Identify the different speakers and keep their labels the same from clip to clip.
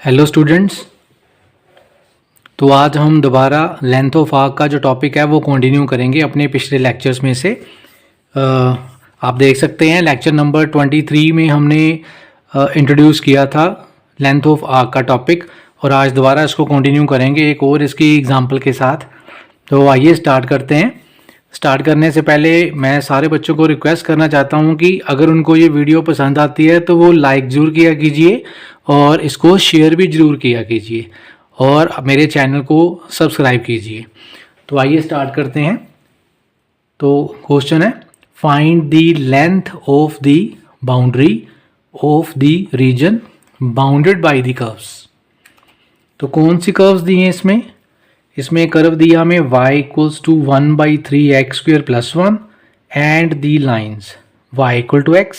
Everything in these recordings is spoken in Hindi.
Speaker 1: Hello students. तो आज हम दोबारा लेंथ ऑफ आर्क का जो टॉपिक है वो कंटिन्यू करेंगे अपने पिछले लेक्चर्स में से। आप देख सकते हैं लेक्चर नंबर 23 में हमने इंट्रोड्यूस किया था लेंथ ऑफ आर्क का टॉपिक, और आज दोबारा इसको कंटिन्यू करेंगे एक और इसकी एग्जांपल के साथ। तो आइए स्टार्ट करते हैं। स्टार्ट करने से पहले मैं सारे बच्चों को रिक्वेस्ट करना चाहता हूं कि अगर उनको ये वीडियो पसंद आती है तो वो लाइक ज़रूर किया कीजिए और इसको शेयर भी ज़रूर किया कीजिए और मेरे चैनल को सब्सक्राइब कीजिए। तो आइए स्टार्ट करते हैं। तो क्वेश्चन है, find the length of the boundary of the reason bounded by the curves. तो कौन सी कर्व्स दी हैं इसमें कर्व दिया हमें y equals to 1/3x² + 1 and the lines y equal to x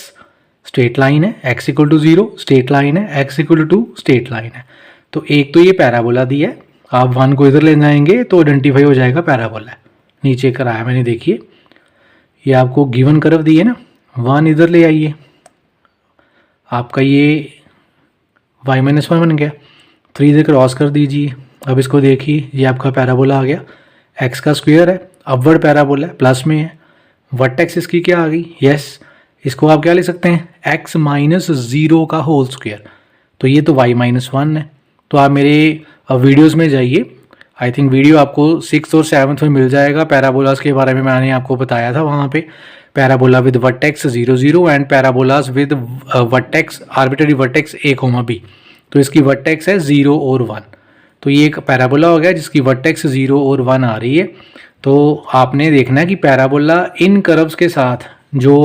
Speaker 1: straight line है, x equal to 0 straight line है, x equal to 2 straight line है। तो एक तो ये पैराबोला दिया है, आप 1 को इधर ले जाएंगे तो आइडेंटिफाई हो जाएगा पैराबोला है। नीचे कराया मैंने, देखिए ये आपको गिवन कर्व दिए ना, 1 इधर ले आइए, आपका ये y-1 बन गया, 3 इधर क्रॉस कर दीजिए। अब इसको देखिए, ये आपका पैराबोला आ गया, x का स्क्वायर है, अपवर्ड पैराबोला है, प्लस में है। वर्टेक्स इसकी क्या आ गई, यस इसको आप क्या ले सकते हैं, x - 0 का होल स्क्वायर। तो ये तो y-1 है। तो आप मेरे वीडियोस में जाइए, आई थिंक वीडियो आपको 6th और 7th में मिल जाएगा। पैराबोलास के बारे में मैंने आपको बताया था वहाँ पे, parabola with vertex 0 0 and parabolas with vertex arbitrary vertex a, b। तो इसकी वर्टेक्स है 0 और 1। तो ये एक पैराबोला हो गया जिसकी वर्टेक्स 0 और 1 आ रही है। तो आपने देखना है कि पैराबोला इन कर्व्स के साथ जो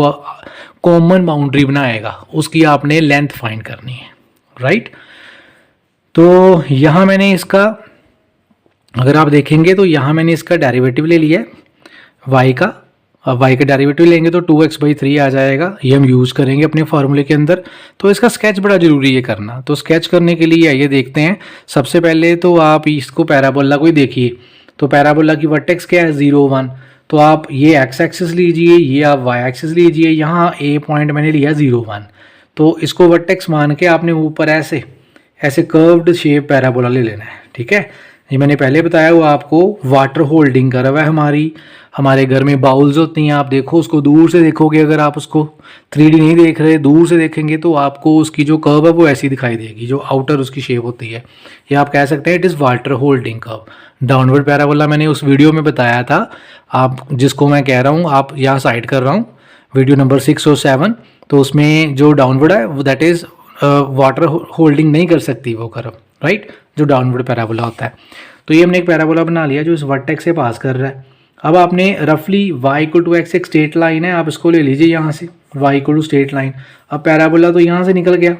Speaker 1: कॉमन बाउंड्री बनाएगा उसकी आपने लेंथ फाइंड करनी है, राइट। तो यहाँ मैंने इसका, अगर आप देखेंगे तो यहाँ मैंने इसका डेरिवेटिव ले लिया है y का। अब y का डेरिवेटिव लेंगे तो 2x/3 आ जाएगा, ये हम यूज़ करेंगे अपने फार्मूले के अंदर। तो इसका स्केच बड़ा ज़रूरी है करना। तो स्केच करने के लिए आइए देखते हैं। सबसे पहले तो आप इसको पैराबोला को ही देखिए। तो पैराबोला की वर्टेक्स क्या है, 0 1। तो आप ये x एक्सिस लीजिए, ये आप y एक्सिस लीजिए, यहाँ a पॉइंट मैंने लिया 0 1। तो इसको वर्टेक्स मान के आपने ऊपर ऐसे ऐसे कर्व्ड शेप पैराबोला ले लेना है, ठीक है। ये मैंने पहले बताया हुआ आपको, वाटर होल्डिंग कर्व है हमारे घर में बाउल्स होती हैं। आप देखो उसको दूर से देखोगे, अगर आप उसको 3D नहीं देख रहे, दूर से देखेंगे तो आपको उसकी जो कर्व है वो ऐसी दिखाई देगी, जो आउटर उसकी शेप होती है। ये आप कह सकते हैं it is water holding curve. Downward parabola मैंने उस वीडियो में बताया था, आप जिसको मैं कह रहा हूँ, आप यहाँ साइड कर रहा हूँ वीडियो नंबर 6 और 7। तो उसमें जो डाउनवर्ड है वो दैट इज़ वाटर होल्डिंग नहीं कर सकती वो कर्व, राइट, जो डाउनवर्ड पैराबोला होता है। तो ये हमने एक पैराबोला बना लिया जो इस वर्टेक्स से पास कर रहा है। अब आपने रफली y इक्वल टू x एक स्ट्रेट लाइन है, आप इसको ले लीजिए यहाँ से, y equal to straight line. अब पैराबोला तो यहाँ से निकल गया,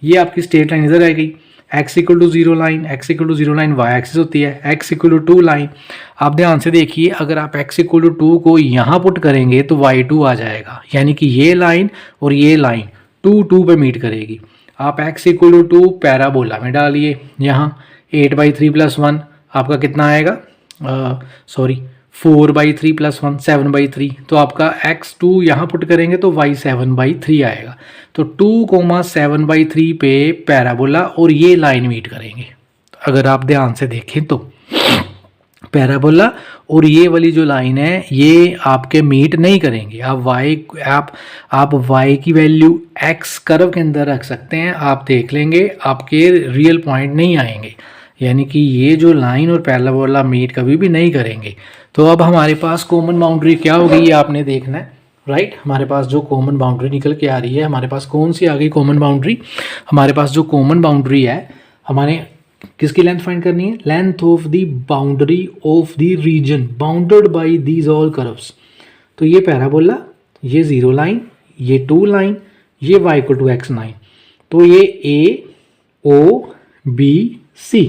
Speaker 1: ये आपकी स्ट्रेट लाइन इधर रह गई। x equal to 0 line, x equal to 0 line y axis होती है, x इक्वल टू 2 लाइन। आप ध्यान से देखिए, अगर आप x इक्वल टू 2 को यहाँ पुट करेंगे तो y2 आ जाएगा, यानी कि ये लाइन और ये लाइन 2 2 पे मीट करेगी। आप x इक्वल टू 2 पैराबोला में डालिए, यहाँ 8/3 + 1 आपका कितना आएगा, 4/3 + 1 7/3। तो आपका x2 यहाँ पुट करेंगे तो y 7/3 आएगा। तो 2,7/3 पे पैराबोला और ये लाइन मीट करेंगे। अगर आप ध्यान से देखें तो पैराबोला और ये वाली जो लाइन है ये आपके मीट नहीं करेंगे। आप y की वैल्यू x कर्व के अंदर रख सकते हैं, आप देख लेंगे आपके रियल पॉइंट नहीं आएंगे, यानी कि ये जो लाइन और पैराबोला मीट कभी भी नहीं करेंगे। तो अब हमारे पास कॉमन बाउंड्री क्या होगी ये आपने देखना है, राइट। हमारे पास जो कॉमन बाउंड्री निकल के आ रही है, हमारे पास कौन सी आ गई कॉमन बाउंड्री, हमारे पास जो कॉमन बाउंड्री है, हमारे किसकी लेंथ फाइंड करनी है, length of the boundary of the reason bounded by these all curves. तो ये पैराबोला, ये 0 लाइन, ये 2 लाइन, ये y इक्वल टू x 9। तो ये a o b c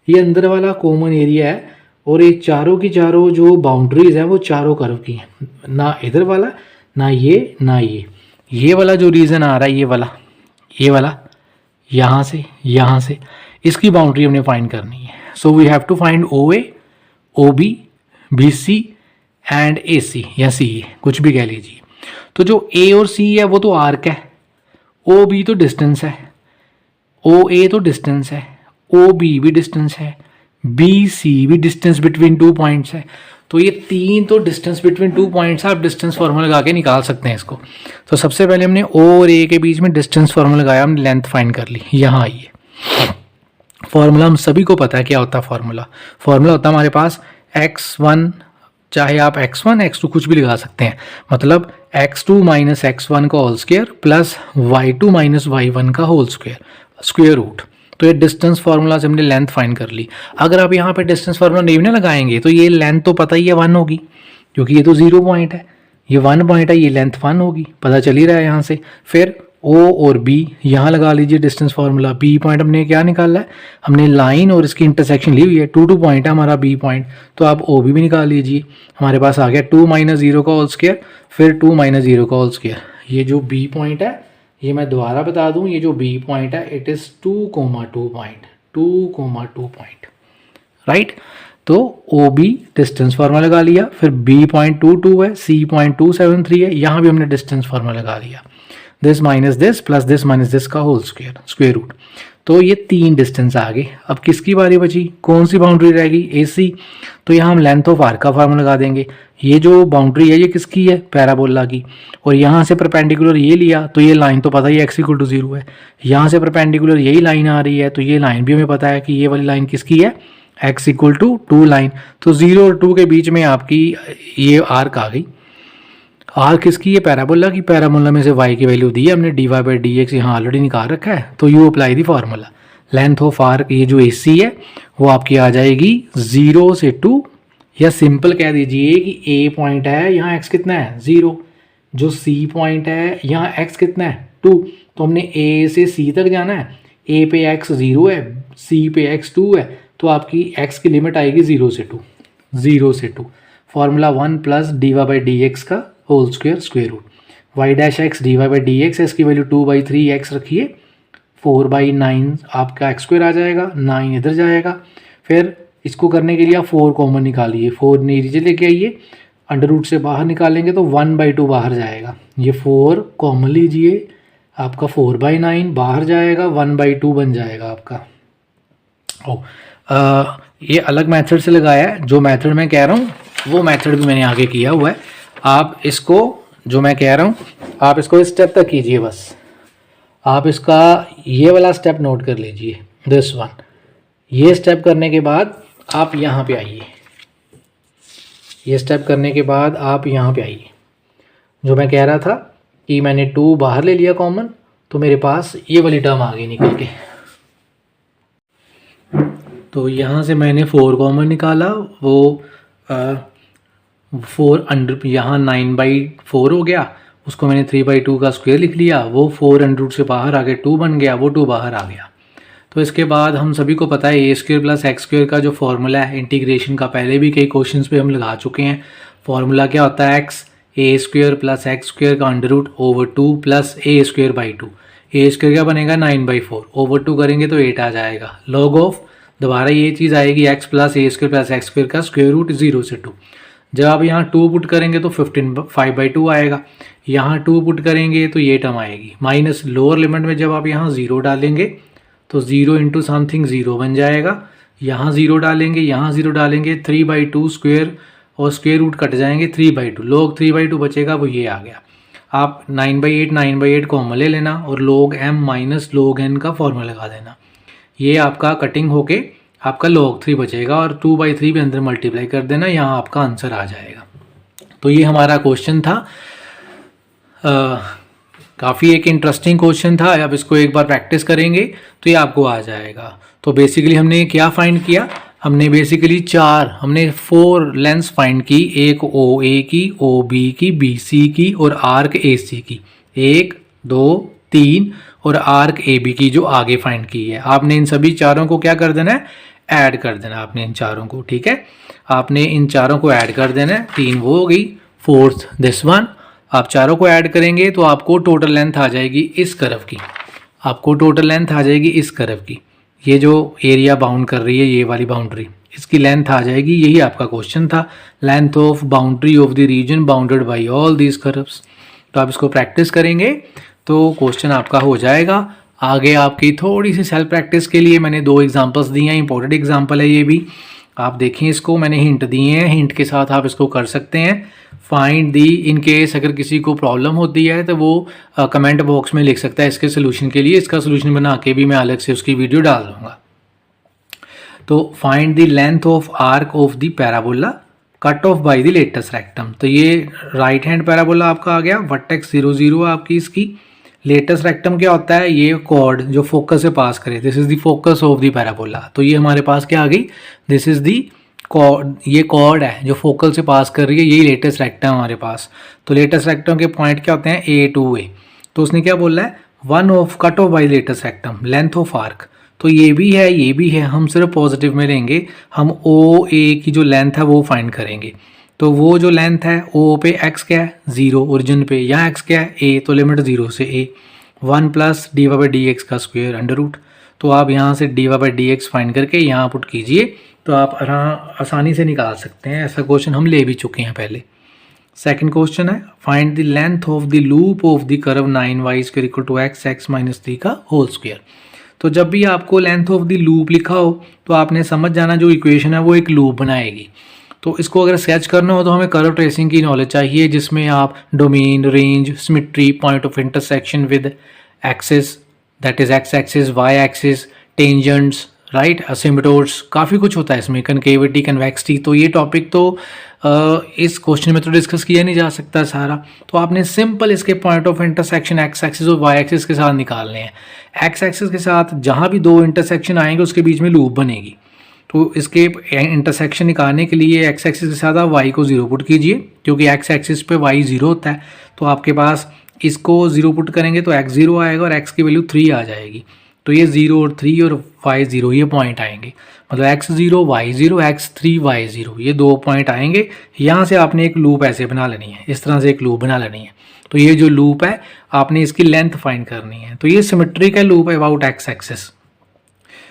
Speaker 1: ये अंदर वाला कॉमन एरिया है, और ये चारों की चारों जो बाउंड्रीज हैं वो चारों कर्व की हैं, ना इधर वाला ना ये वाला जो रीजन आ रहा है, ये वाला यहाँ से इसकी बाउंड्री हमने फाइंड करनी है। So we have to find OA, OB, BC and AC या CA, कुछ भी कह लीजिए। तो जो A और C है वो तो आर्क है, OB तो डिस्टेंस है, OA तो डिस्टेंस है, ओ बी भी डिस्टेंस है, बी सी भी डिस्टेंस बिटवीन 2 पॉइंट्स है। तो ये तीन तो डिस्टेंस बिटवीन 2 पॉइंट्स आप डिस्टेंस फार्मूला लगा के निकाल सकते हैं इसको। तो सबसे पहले हमने ओ और ए के बीच में डिस्टेंस फार्मूला लगाया, हमने लेंथ फाइंड कर ली। यहाँ आइए, फार्मूला हम सभी को पता है क्या होता है। फार्मूला होता है हमारे पास x1, चाहे आप x1 x2 कुछ भी लगा सकते हैं, मतलब x2 माइनस x1 का whole square plus y2 minus y1 का होल स्क्वायर, स्क्वायर रूट। तो ये डिस्टेंस फार्मूला से हमने लेंथ फाइंड कर ली। अगर आप यहाँ पे डिस्टेंस फार्मूला नहीं ना लगाएंगे तो ये लेंथ तो पता ही है 1 होगी, क्योंकि ये तो 0 पॉइंट है, ये 1 पॉइंट है, ये लेंथ 1 होगी, पता चल ही रहा है यहाँ से। फिर O और B यहाँ लगा लीजिए डिस्टेंस फार्मूला। B पॉइंट हमने क्या निकाला है, हमने लाइन और इसकी इंटरसेक्शन ली हुई है, 2 पॉइंट है हमारा B पॉइंट, तो आप OB भी निकाल लीजिए। हमारे पास आ गया 2 माइनस 0 का होल स्क्वायर, फिर 2 माइनस 0 का होल स्क्वायर। ये जो B पॉइंट है, ये मैं दोबारा बता दूं, ये जो B पॉइंट है it is 2,2 point, 2,2 point, right. तो OB डिस्टेंस फार्मूला लगा लिया, फिर B पॉइंट 22 है, C पॉइंट 273 है, यहाँ भी हमने डिस्टेंस फार्मूला लगा लिया, this minus this plus this minus this का होल स्क्वायर, स्क्वायर रूट। तो ये 3 डिस्टेंस आ गए। अब किसकी बारी बची, कौन सी बाउंड्री रहेगी, AC। तो यहाँ हम लेंथ ऑफ आर्क का फार्मूला लगा देंगे। ये जो बाउंड्री है ये किसकी है, पैराबोला की, और यहाँ से परपेंडिकुलर ये लिया तो ये लाइन तो पता ही x इक्वल टू 0 है। यहाँ से परपेंडिकुलर यही लाइन आ रही है, तो ये लाइन भी हमें पता है कि ये वाली लाइन किसकी है, x इक्वल टू 2 लाइन। तो 0 और 2 के बीच में आपकी ये आर्क आ गई। आर किसकी है, पैराबोला की। पैराबोला में से y की वैल्यू दी है हमने, dy बाई डी एक्स यहाँ ऑलरेडी निकाल रखा है, तो you apply the formula. Length of arc ये जो AC है वो आपकी आ जाएगी 0 से 2, या सिंपल कह दीजिए कि A पॉइंट है, यहाँ x कितना है 0, जो C पॉइंट है यहाँ x कितना है 2, तो हमने A से C तक जाना है। A पे x 0 है, C पे x 2 है, तो आपकी x की लिमिट आएगी 0 से 2, 0 से 2। Formula 1 plus dy by D x का whole square, square root, Y dash X D Y by D X, इसकी वैल्यू 2/3x रखिए, 4/9 आपका x स्क्वायर आ जाएगा, 9 इधर जाएगा। फिर इसको करने के लिए आप 4 कॉमन निकालिए, 4 नीचे लेके आइए, अंडर रूट से बाहर निकालेंगे तो 1/2 बाहर जाएगा, ये 4 कॉमन लीजिए, आपका 4/9 बाहर जाएगा, 1/2 बन जाएगा आपका। ये अलग मेथड से लगाया है, जो मेथड मैं कह रहा हूँ वो मेथड भी मैंने आगे किया हुआ है। आप इसको, जो मैं कह रहा हूँ आप इसको इस स्टेप तक कीजिए बस। आप इसका ये वाला स्टेप नोट कर लीजिए, दिस वन। ये स्टेप करने के बाद आप यहाँ पे आइए, ये स्टेप करने के बाद आप यहाँ पे आइए। जो मैं कह रहा था कि मैंने 2 बाहर ले लिया कॉमन, तो मेरे पास ये वाली टर्म आ गई निकल के। तो यहाँ से मैंने 4 कॉमन निकाला, वो 4 अंडर, यहाँ 9/4 हो गया, उसको मैंने 3/2 का स्क्वायर लिख लिया, वो 4 अंडर रूट से बाहर आ गया, 2 बन गया, वो 2 बाहर आ गया। तो इसके बाद हम सभी को पता है ए स्क्वायर प्लस एक्स स्क्वायर का जो फॉर्मूला है इंटीग्रेशन का, पहले भी कई क्वेश्चंस पे हम लगा चुके हैं। फॉर्मूला क्या होता है, x a square plus x square का under root over 2 plus a square by 2। A square क्या बनेगा 9/4, ओवर 2 करेंगे तो 8 आ जाएगा, लॉग ऑफ, दोबारा ये चीज़ आएगी x plus a square plus x square का स्क्वायर रूट 0 से 2। जब आप यहाँ 2 पुट करेंगे तो 5/2 आएगा, यहाँ 2 पुट करेंगे तो ये टर्म आएगी, माइनस लोअर लिमिट में जब आप यहाँ 0 डालेंगे तो 0 इंटू समथिंग 0 बन जाएगा, यहाँ 0 डालेंगे, यहाँ 0 डालेंगे, 3/2 स्क्वायर और स्क्वायर रूट कट जाएंगे, 3/2 लोग 3/2 बचेगा, वो ये आ गया। आप 9/8 कॉमन ले लेना और log m minus log n का फॉर्मूला लगा देना, ये आपका कटिंग होके आपका log 3 बचेगा और 2/3 भी अंदर मल्टीप्लाई कर देना, यहाँ आपका आंसर आ जाएगा। तो ये हमारा क्वेश्चन था, काफ़ी एक इंटरेस्टिंग क्वेश्चन था। अब इसको एक बार प्रैक्टिस करेंगे तो ये आपको आ जाएगा। तो बेसिकली हमने क्या फाइंड किया, हमने बेसिकली 4 लेंथ्स फाइंड की, एक OA की, OB की, BC की और आर्क AC की, 1 2 3 और आर्क AB की जो आगे फाइंड की है। आपने इन सभी चारों को क्या कर देना है, ऐड कर देना आपने इन चारों को, ठीक है, आपने इन चारों को ऐड कर देना है, 3 वो हो गई, 4th दिस वन। आप चारों को ऐड करेंगे तो आपको टोटल लेंथ आ जाएगी इस कर्व की, आपको टोटल लेंथ आ जाएगी इस कर्व की, ये जो एरिया बाउंड कर रही है ये वाली बाउंड्री, इसकी लेंथ आ जाएगी। यही आपका क्वेश्चन था, length of boundary of the reason bounded by all these curves. तो आप इसको प्रैक्टिस करेंगे तो क्वेश्चन आपका हो जाएगा। आगे आपकी थोड़ी सी सेल्फ प्रैक्टिस के लिए मैंने 2 एग्जांपल्स दिए हैं, इंपॉर्टेंट एग्जांपल है ये भी, आप देखिए इसको, मैंने हिंट दिए हैं, हिंट के साथ आप इसको कर सकते हैं। फाइंड दी, इन केस अगर किसी को प्रॉब्लम होती है तो वो कमेंट बॉक्स में लिख सकता है इसके सोल्यूशन के लिए, इसका सोल्यूशन बना के भी मैं अलग से उसकी वीडियो डाल दूँगा। तो find the length of arc of the parabola cut off by the latus rectum. तो ये राइट हैंड पैराबोला आपका आ गया, वर्टेक्स 0 0 आपकी इसकी। लेटस रेक्टम क्या होता है, ये कॉर्ड जो फोकस से पास करे, this is the focus of the parabola. तो ये हमारे पास क्या आ गई, दिस इज द कॉर्ड, ये कॉर्ड है जो फोकल से पास कर रही है, यही लेटस रेक्टम हमारे पास। तो लेटस रेक्टम के पॉइंट क्या होते हैं, ए टू ए। तो उसने क्या बोला है, one of cut off by latus rectum length of arc. तो ये भी है, ये भी है, हम सिर्फ पॉजिटिव में लेंगे, हम ओ ए की जो लेंथ है वो फाइंड करेंगे। तो वो जो लेंथ है ओ पे एक्स क्या है 0 ओरिजिन पे, यहाँ एक्स क्या है ए, तो लिमिट 0 से a, 1 plus d Y by D x का स्क्वायर अंडर रूट। तो आप यहाँ से d Y by D x find करके यहाँ पुट कीजिए तो आप आसानी से निकाल सकते हैं। ऐसा क्वेश्चन हम ले भी चुके हैं पहले। सेकंड क्वेश्चन है, find the length of the loop of the curve 9y square equal to x x minus 3 का होल स्क्वायर। तो जब भी आपको लेंथ ऑफ द लूप लिखा हो तो आपने समझ जाना जो इक्वेशन है वो एक लूप बनाएगी। तो इसको अगर स्केच करना हो तो हमें कर्व ट्रेसिंग की नॉलेज चाहिए, जिसमें आप domain, range, symmetry, point of intersection with axis that is X axis, Y axis, tangents, right, asymptotes, काफ़ी कुछ होता है इसमें, कनकेविटी, कन्वेक्सिटी। तो ये टॉपिक तो इस क्वेश्चन में तो डिस्कस किया नहीं जा सकता सारा। तो आपने सिंपल इसके point of intersection x axis और वाई एक्सिस के साथ निकालने हैं। एक्स एक्सिस के साथ जहाँ भी 2 इंटरसेक्शन आएंगे उसके बीच में लूप बनेगी। तो इसके इंटरसेक्शन निकालने के लिए एक्स एक्सिस के साथ आप वाई को 0 पुट कीजिए, क्योंकि एक्स एक्सिस पे वाई 0 होता है। तो आपके पास इसको 0 पुट करेंगे तो एक्स 0 आएगा और एक्स की वैल्यू 3 आ जाएगी। तो ये 0 और 3 और वाई 0 ये पॉइंट आएंगे, मतलब एक्स 0 वाई 0 एक्स 3 वाई 0 ये 2 पॉइंट आएंगे। यहाँ से आपने एक लूप ऐसे बना लेनी है, इस तरह से एक लूप बना लेनी है। तो ये जो लूप है आपने इसकी लेंथ फाइंड करनी है। तो ये सिमेट्री का लूप है अबाउट एक्स एक्सिस।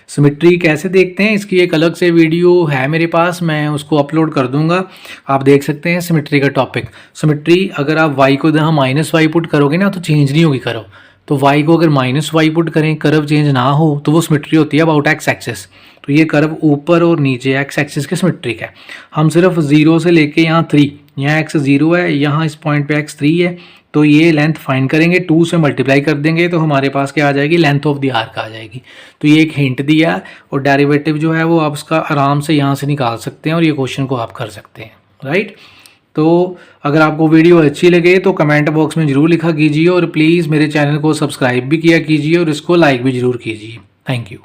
Speaker 1: सिमेट्री कैसे देखते हैं इसकी एक अलग से वीडियो है मेरे पास, मैं उसको अपलोड कर दूंगा, आप देख सकते हैं सिमेट्री का टॉपिक। सिमेट्री अगर आप y को यहाँ माइनस वाई पुट करोगे ना तो चेंज नहीं होगी कर्व। तो y को अगर माइनस वाई पुट करें कर्व चेंज ना हो तो वो सिमेट्री होती है अबाउट एक्स एक्सिस। तो ये कर्व ऊपर और नीचे एक्स एक्सिस के सिमेट्रिक है। हम सिर्फ 0 से लेके यहाँ 3, यहाँ एक्स 0 है, यहाँ इस पॉइंट पे एक्स 3 है। तो ये लेंथ फाइंड करेंगे, 2 से मल्टीप्लाई कर देंगे तो हमारे पास क्या आ जाएगी, लेंथ ऑफ द आर्क आ जाएगी। तो ये एक हिंट दिया और डेरिवेटिव जो है वो आप उसका आराम से यहाँ से निकाल सकते हैं और ये क्वेश्चन को आप कर सकते हैं, राइट। तो अगर आपको वीडियो अच्छी लगे तो कमेंट बॉक्स में ज़रूर लिखा कीजिए और प्लीज़ मेरे चैनल को सब्सक्राइब भी किया कीजिए और इसको लाइक भी ज़रूर कीजिए। Thank you.